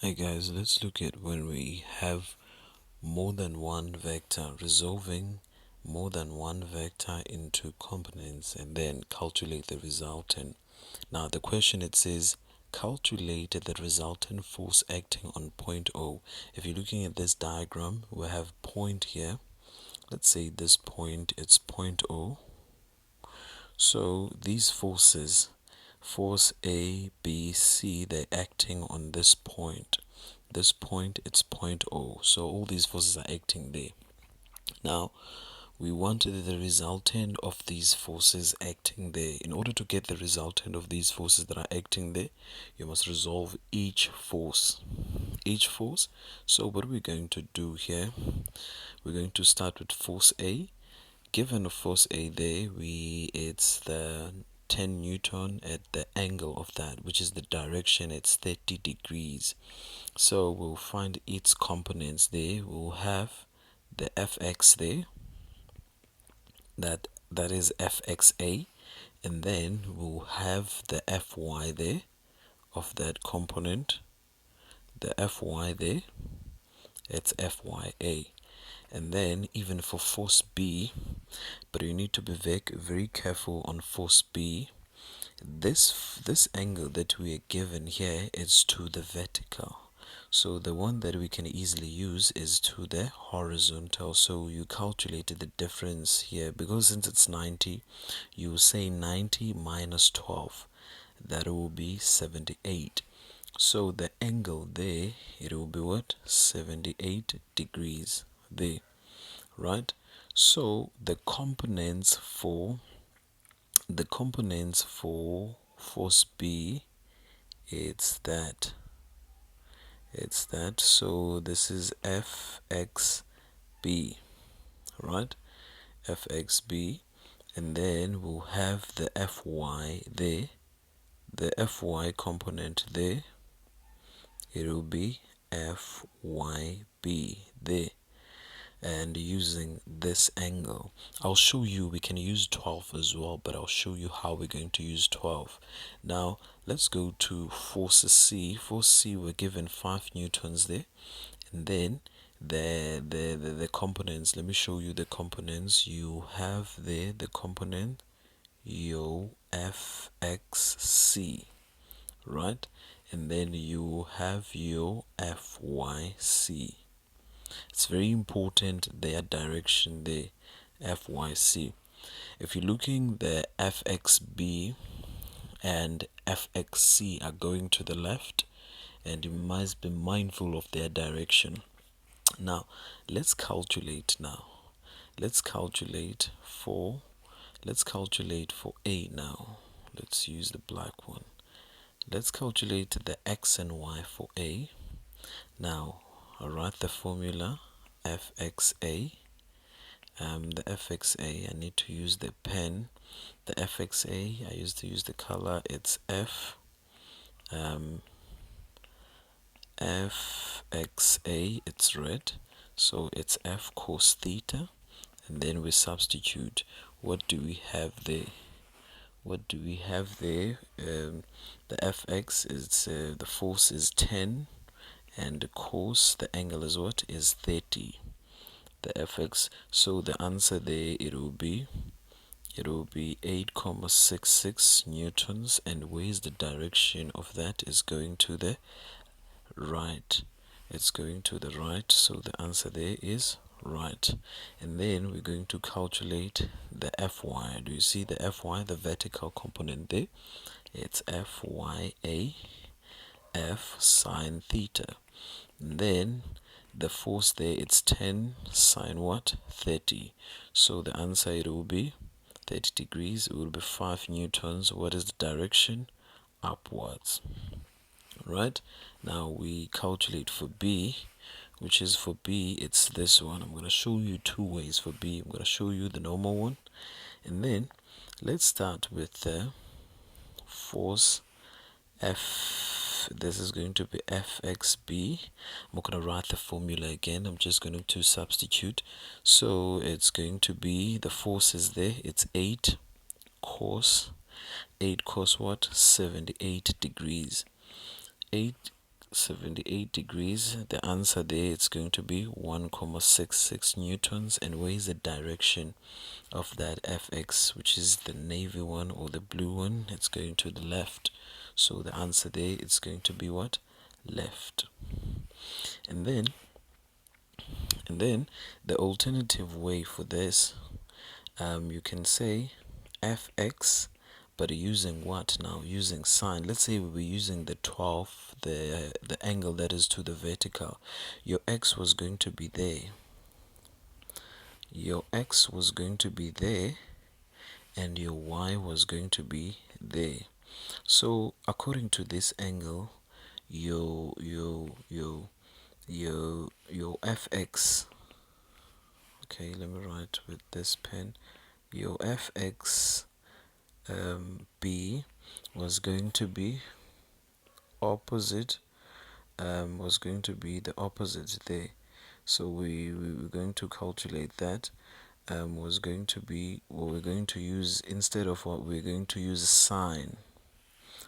Hey guys, let's look at when we have more than one vector, resolving more than one vector into components and then calculate the resultant. Now the question it says calculate the resultant force acting on point O. If you're looking at this diagram, we have point here. Let's say this point, it's point O. So these forces, force A, B, C, they're acting on this point. This point, it's point O. So all these forces are acting there. Now, we wanted the resultant of these forces acting there. In order to get the resultant of these forces that are acting there, you must resolve each force. Each force. So what are we going to do here? We're going to start with force A. Given a force A there, it's the 10 Newton at the angle of that, which is the direction, it's 30 degrees. So we'll find its components there. We'll have the Fx there, that is Fxa, and then we'll have the Fy there of that component, the Fy there, it's Fya. And then even for force B, but you need to be very careful on force B. This angle that we are given here is to the vertical. So the one that we can easily use is to the horizontal. So you calculated the difference here, because since it's 90, you say 90 minus 12. That will be 78. So the angle there, it will be what? 78 degrees there, right? So the components for force B, it's that so this is Fxb, right? Fxb, and then we'll have the Fy there, the Fy component there, it will be Fyb there. And using this angle, I'll show you, we can use 12 as well, but I'll show you how we're going to use 12. Now let's go to force C. Force C, we're given 5 newtons there, and then the components, let me show you the components. You have there the component your Fxc, right? And then you have your Fyc. It's very important their direction there, Fyc. If you're looking, the Fxb and Fxc are going to the left, and you must be mindful of their direction. Now let's calculate now. Let's calculate for A now. Let's use the black one. Let's calculate the x and y for A. Now I'll write the formula Fxa. The Fxa, I need to use the pen. The Fxa, I used to use the color, it's Fxa, it's red, so it's F cos theta, and then we substitute. What do we have there? The Fx is the force is 10, and the cos, the angle is what, is 30. The Fx, so the answer there, it will be 8,66 newtons. And where is the direction of that? Is going to the right. It's going to the right, so the answer there is right. And then we're going to calculate the Fy. Do you see the Fy, the vertical component there? It's Fya, F sine theta. And then the force there, it's 10 sine what? 30. So the answer, it will be 30 degrees. It will be 5 newtons. What is the direction? Upwards. Right? Now we calculate for B, which is for B, it's this one. I'm going to show you two ways for B. I'm going to show you the normal one, and then let's start with the force F. This is going to be Fxb. I'm not going to write the formula again, I'm just going to substitute. So it's going to be, the force is there, it's 8 cos what? 78 degrees. 8 78 degrees. The answer there, it's going to be 1,66 newtons. And where is the direction of that fx, which is the navy one or the blue one? It's going to the left. So the answer there, it's going to be what? Left. And then the alternative way for this, you can say fx, but using what now? Using sine. Let's say we were using the 12, the angle that is to the vertical. Your x was going to be there. Your x was going to be there, and your y was going to be there. So according to this angle, your fx. Okay, let me write with this pen. Your fx b was going to be opposite, was going to be the opposite there. So we were going to calculate that. Was going to be, what we're going to use instead of what we're going to use sine,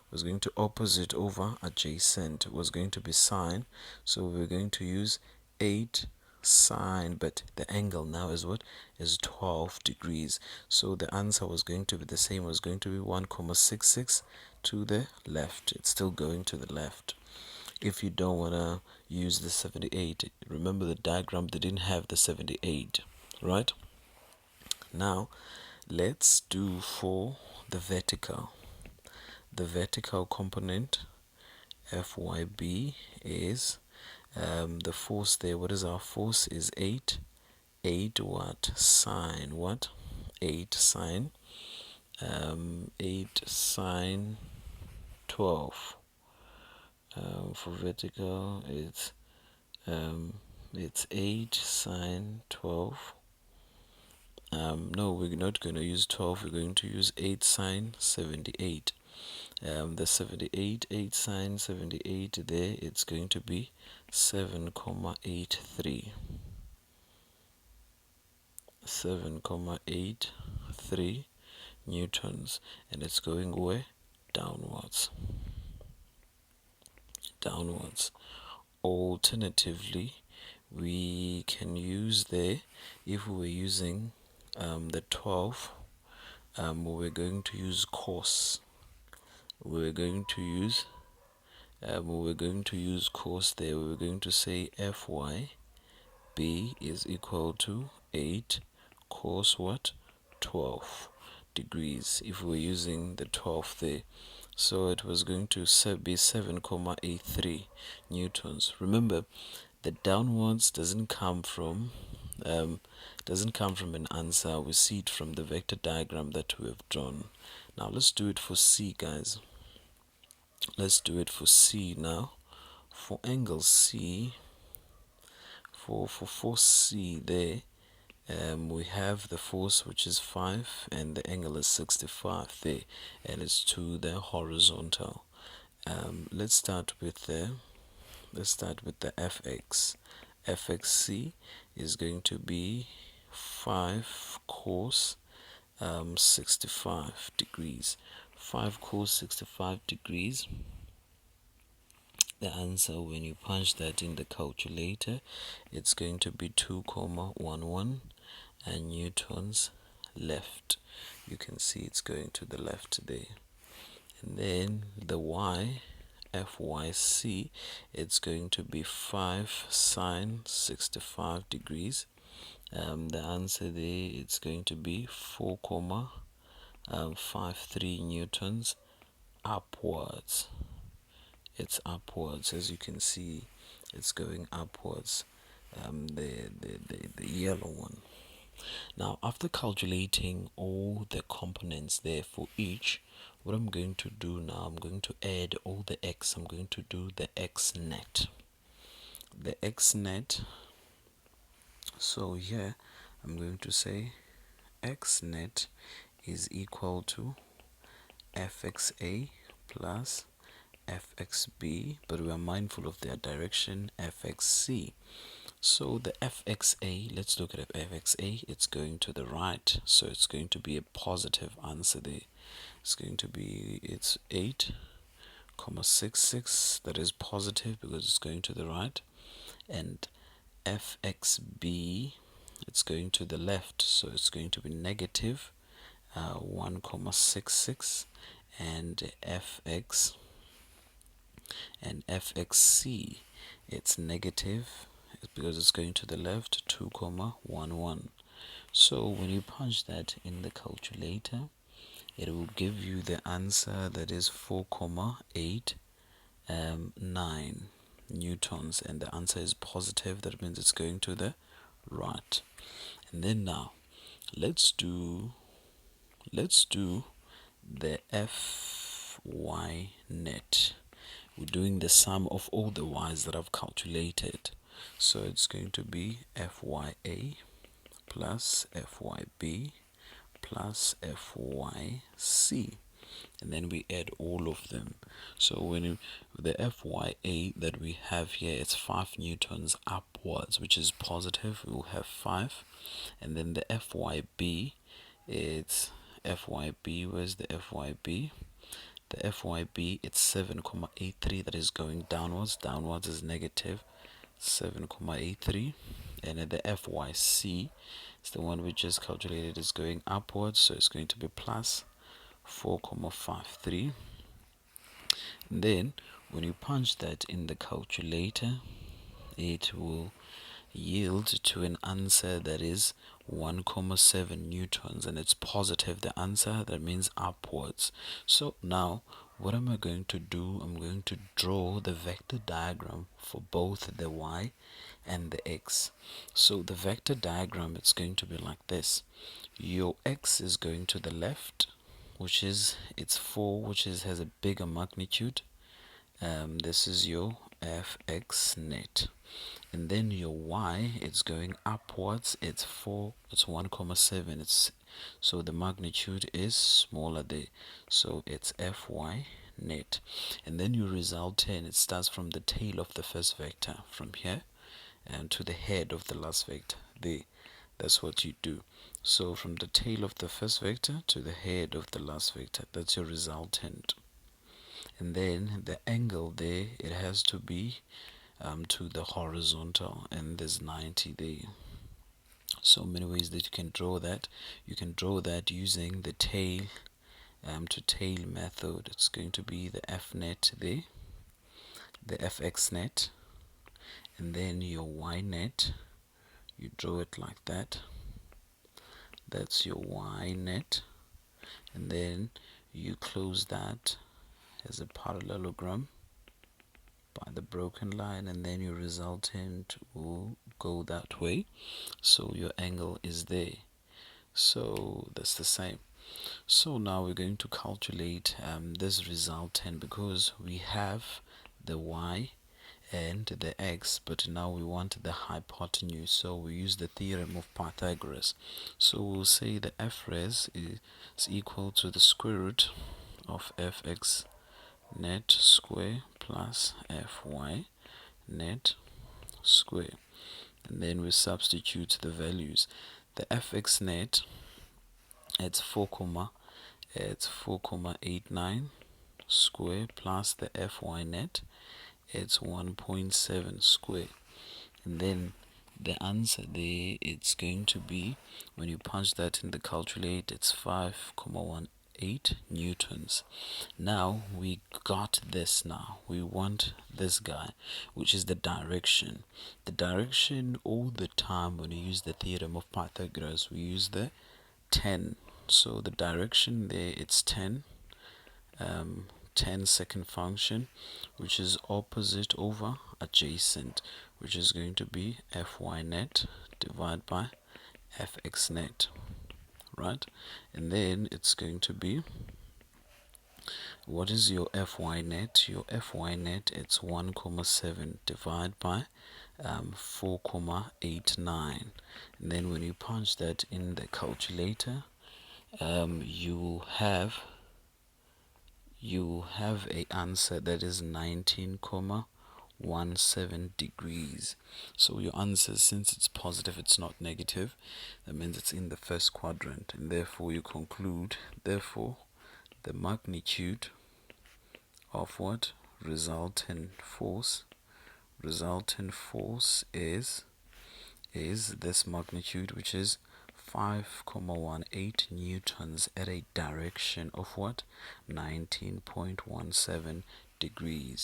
was going to opposite over adjacent, was going to be sine. So we're going to use 8 sine, but the angle now is what? Is 12 degrees. So the answer was going to be the same, was going to be 1,66 to the left. It's still going to the left. If you don't want to use the 78, remember the diagram, they didn't have the 78, right? Now let's do for the vertical. The vertical component fyb is the force there. What is our force? Is 8 what? Sine what? 8 sine 8 sine 12. For vertical, it's 8 sine 12. No, we're not going to use 12, we're going to use 8 sine 78. The 78, 8 sine 78 there, it's going to be 7,83. 7,83 newtons, and it's going where? Downwards. Alternatively, we can use there, if we were using the 12, we're going to use cos. We're going to use cos there. We're going to say fy b is equal to 8 cos what? 12 degrees, if we're using the 12 there. So it was going to be 7,83 newtons. Remember, the downwards doesn't come from an answer. We see it from the vector diagram that we have drawn. Now let's do it for C, guys. Let's do it for C now. For angle C, for force C there, we have the force, which is 5, and the angle is 65 there, and it's to the horizontal. Let's start with the fx. fxc is going to be 5 cos 65 degrees. 5 cos 65 degrees. The answer, when you punch that in the calculator, it's going to be 2,11 and newtons left. You can see it's going to the left there. And then the y, fyc, it's going to be 5 sine 65 degrees. The answer there, it's going to be 4,53 newtons upwards. It's upwards, as you can see, it's going upwards. The yellow one. Now, after calculating all the components there for each, what I'm going to do now, I'm going to add all the x. I'm going to do the x net. The x net. So here, I'm going to say x net is equal to fxa plus fxb, but we are mindful of their direction, fxc. So the fxa, let's look at fxa. It's going to the right, so it's going to be a positive answer there. It's going to be, it's 8 1,66, that is positive because it's going to the right, and fxb, it's going to the left, so it's going to be negative 1,66, and fxc, it's negative because it's going to the left, 2,11. So when you punch that in the calculator, it will give you the answer that is 4,89 newtons, and the answer is positive. That means it's going to the right. And then now let's do the fy net. We're doing the sum of all the y's that I've calculated, so it's going to be fya plus fyb plus fyc, and then we add all of them. So when the fya that we have here, it's 5 newtons upwards, which is positive. We'll have 5. And then the fyb, it's fyb, where's the fyb? The fyb, it's 7,83, that is going downwards. Downwards is negative 7,83. And then the fyc is the one we just calculated, is going upwards, so it's going to be plus 4,53. Then when you punch that in the calculator, it will yield to an answer that is 1,7 newtons, and it's positive, the answer. That means upwards. So now what am I going to do? I'm going to draw the vector diagram for both the y and the x. So the vector diagram, it's going to be like this. Your x is going to the left, which is, it's 4, which is has a bigger magnitude. This is your fx net. And then your y, it's going upwards, it's 4, it's 1,7, it's, so the magnitude is smaller there, so it's fy net. And then your resultant, it starts from the tail of the first vector, from here and to the head of the last vector there. That's what you do. So from the tail of the first vector to the head of the last vector, that's your resultant. And then the angle there, it has to be to the horizontal, and there's 90 there. So many ways that you can draw that. You can draw that using the tail to tail method. It's going to be the f net there, the fx net, and then your y net. You draw it like that. That's your y net, and then you close that as a parallelogram by the broken line, and then your resultant will go that way, so your angle is there. So that's the same. So now we're going to calculate this resultant, because we have the y and the x, but now we want the hypotenuse, so we use the theorem of Pythagoras. So we'll say the f res is equal to the square root of fx net square plus fy net square, and then we substitute the values. The fx net, it's 4,89 square, plus the fy net, it's 1.7 square, and then the answer there, it's going to be, when you punch that in the calculator, it's 5,18 newtons. Now we got this. Now we want this guy, which is the direction. The direction, all the time when you use the theorem of Pythagoras, we use the 10. So the direction there, it's 10 10-second function, which is opposite over adjacent, which is going to be fy net divided by fx net, right? And then it's going to be, what is your fy net? Your fy net, it's 1,7 divided by 4,89, and then when you punch that in the calculator, you have a answer that is 19,17 degrees. So your answer, since it's positive, it's not negative, that means it's in the first quadrant, and therefore you conclude, therefore the magnitude of what? Resultant force. Resultant force is this magnitude, which is 5,18 newtons at a direction of what? 19.17 degrees.